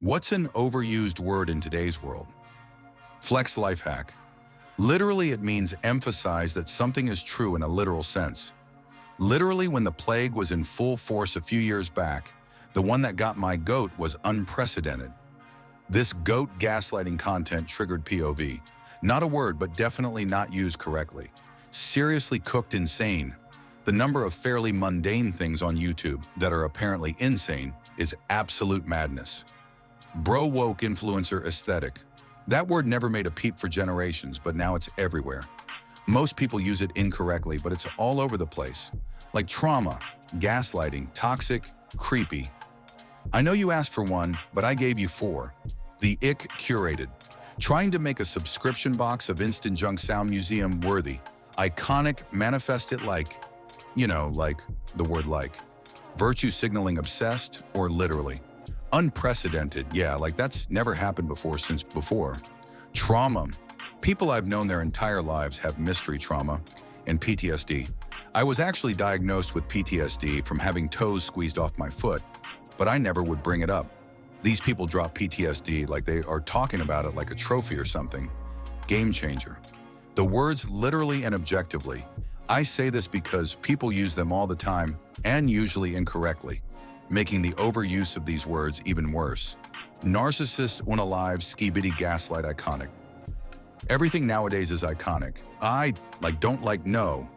What's an overused word in today's world? Flex life hack. Literally, it means emphasize that something is true in a literal sense. Literally, when the plague was in full force a few years back, the one that got my goat was unprecedented. This goat gaslighting content triggered POV. Not a word, but definitely not used correctly. Seriously cooked insane. The number of fairly mundane things on YouTube that are apparently insane is absolute madness. Bro woke influencer aesthetic. That word never made a peep for generations, but now it's everywhere. Most people use it incorrectly, but it's all over the place. Like trauma, gaslighting, toxic, creepy. I know you asked for one, but I gave you four. The ick curated. Trying to make a subscription box of instant junk sound museum worthy. Iconic, manifest it like, like the word like. Virtue signaling obsessed, or literally. Unprecedented, yeah, like that's never happened before since before. Trauma. People I've known their entire lives have mystery trauma and PTSD. I was actually diagnosed with PTSD from having toes squeezed off my foot, but I never would bring it up. These people drop PTSD like they are talking about it like a trophy or something. Game changer. The words literally and objectively. I say this because people use them all the time and usually incorrectly, making the overuse of these words even worse. Narcissist unalive skibidi gaslight iconic. Everything nowadays is iconic. No.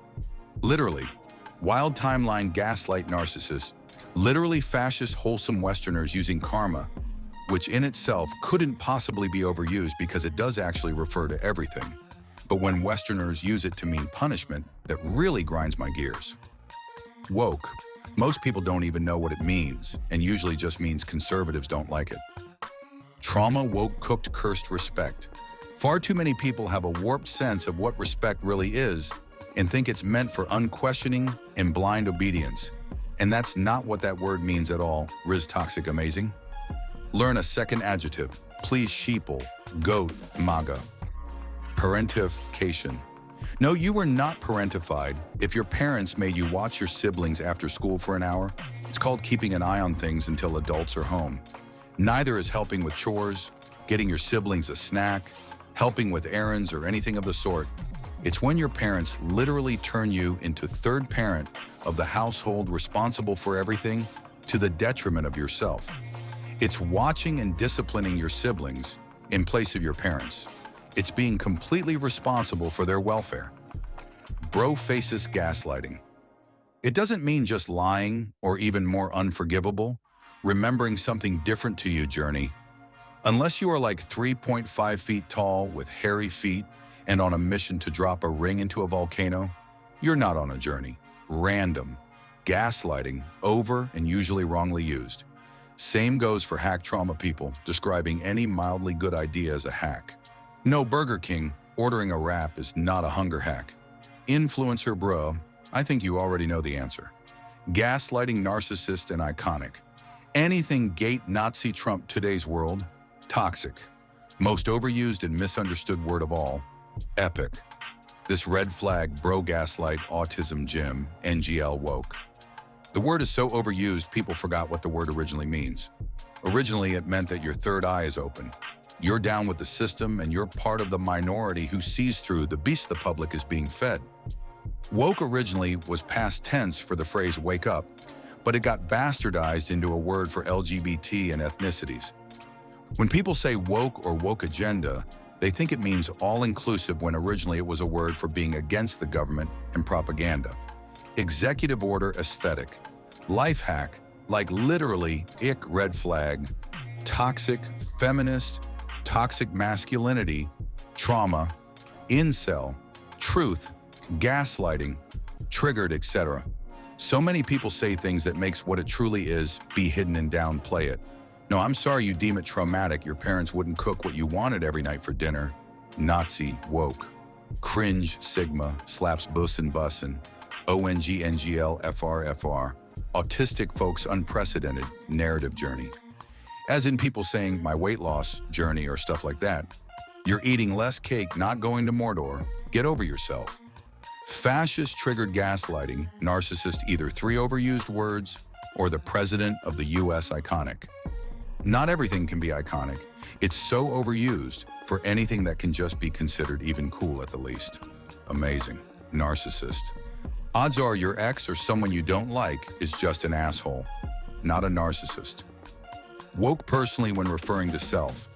Literally. Wild timeline gaslight narcissist. Literally fascist wholesome Westerners using karma, which in itself couldn't possibly be overused because it does actually refer to everything. But when Westerners use it to mean punishment, that really grinds my gears. Woke. Most people don't even know what it means, and usually just means conservatives don't like it. Trauma woke cooked cursed respect. Far too many people have a warped sense of what respect really is and think it's meant for unquestioning and blind obedience. And that's not what that word means at all. Riz toxic amazing. Learn a second adjective. Please sheeple, goat, maga. Parentification. No, you were not parentified if your parents made you watch your siblings after school for an hour. It's called keeping an eye on things until adults are home. Neither is helping with chores, getting your siblings a snack, helping with errands or anything of the sort. It's when your parents literally turn you into third parent of the household responsible for everything to the detriment of yourself. It's watching and disciplining your siblings in place of your parents. It's being completely responsible for their welfare. Bro faces gaslighting. It doesn't mean just lying or even more unforgivable, remembering something different to you journey. Unless you are like 3.5 feet tall with hairy feet and on a mission to drop a ring into a volcano, you're not on a journey. Random. Gaslighting, over and usually wrongly used. Same goes for hack trauma people, describing any mildly good idea as a hack. No, Burger King, ordering a wrap is not a hunger hack. Influencer bro, I think you already know the answer. Gaslighting narcissist and iconic. Anything gate Nazi Trump today's world, toxic. Most overused and misunderstood word of all, epic. This red flag bro gaslight autism gym, NGL woke. The word is so overused people forgot what the word originally means. Originally it meant that your third eye is open. You're down with the system and you're part of the minority who sees through the beast the public is being fed. Woke originally was past tense for the phrase wake up, but it got bastardized into a word for LGBT and ethnicities. When people say woke or woke agenda, they think it means all-inclusive when originally it was a word for being against the government and propaganda. Executive order aesthetic. Life hack, like literally ick red flag, toxic, feminist, toxic masculinity, trauma, incel, truth, gaslighting, triggered, etc. So many people say things that makes what it truly is be hidden and downplay it. No, I'm sorry you deem it traumatic. Your parents wouldn't cook what you wanted every night for dinner. Nazi, woke. Cringe, sigma, slaps bussin' bussin'. ONG, FR. Autistic folks unprecedented narrative journey. As in people saying my weight loss journey or stuff like that. You're eating less cake, not going to Mordor. Get over yourself. Fascist triggered gaslighting, narcissist either 3 overused words or the president of the US iconic. Not everything can be iconic. It's so overused for anything that can just be considered even cool at the least. Amazing. Narcissist. Odds are your ex or someone you don't like is just an asshole, not a narcissist. Woke personally when referring to self.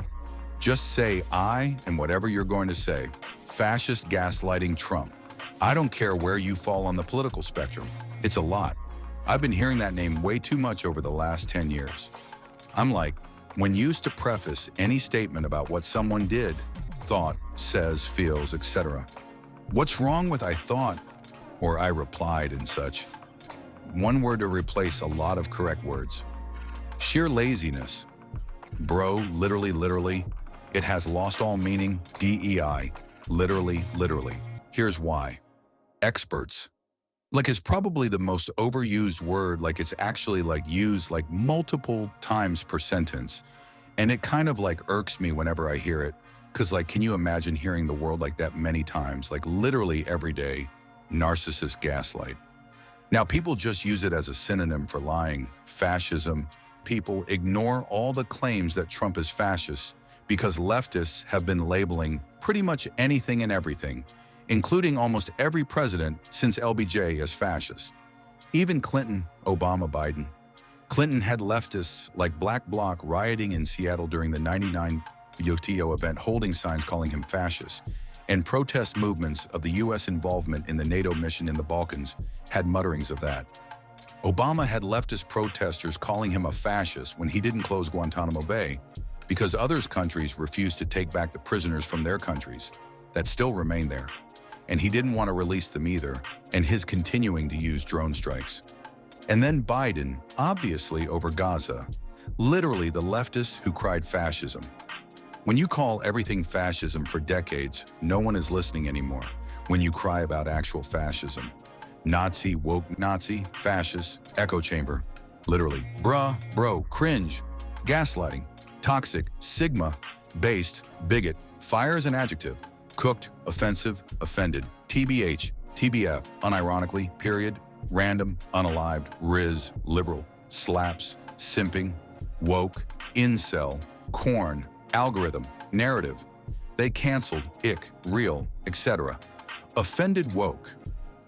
Just say I and whatever you're going to say. Fascist gaslighting Trump. I don't care where you fall on the political spectrum. It's a lot. I've been hearing that name way too much over the last 10 years. I'm like, when used to preface any statement about what someone did, thought, says, feels, etc. What's wrong with I thought, or I replied and such? One word to replace a lot of correct words. Sheer laziness. Bro, literally, it has lost all meaning, DEI, literally. Here's why. Experts. Like it's probably the most overused word, like it's actually like used like multiple times per sentence. And it kind of like irks me whenever I hear it. Cause like, can you imagine hearing the word like that many times, like literally every day? Narcissist gaslight. Now people just use it as a synonym for lying, fascism. People ignore all the claims that Trump is fascist because leftists have been labeling pretty much anything and everything, including almost every president since LBJ as fascist. Even Clinton, Obama, Biden. Clinton had leftists like Black Bloc rioting in Seattle during the '99 YOTO event holding signs calling him fascist, and protest movements of the US involvement in the NATO mission in the Balkans had mutterings of that. Obama had leftist protesters calling him a fascist when he didn't close Guantanamo Bay because other countries refused to take back the prisoners from their countries that still remain there. And he didn't want to release them either, and his continuing to use drone strikes. And then Biden, obviously over Gaza, literally the leftists who cried fascism. When you call everything fascism for decades, no one is listening anymore. When you cry about actual fascism. Nazi, woke Nazi, fascist, echo chamber. Literally, bruh, bro, cringe, gaslighting, toxic, sigma, based, bigot, fire is an adjective. Cooked, offensive, offended, TBH, TBF, unironically, period, random, unalived, riz, liberal, slaps, simping, woke, incel, corn, algorithm, narrative. They canceled, ick, real, etc. Offended woke.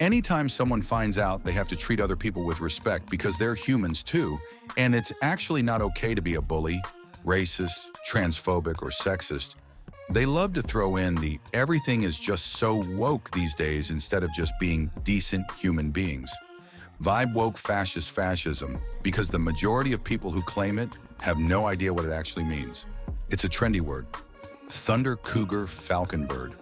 Anytime someone finds out they have to treat other people with respect because they're humans too, and it's actually not okay to be a bully, racist, transphobic, or sexist, they love to throw in the everything is just so woke these days instead of just being decent human beings. Vibe woke fascist fascism because the majority of people who claim it have no idea what it actually means. It's a trendy word. Thunder, cougar, falcon bird.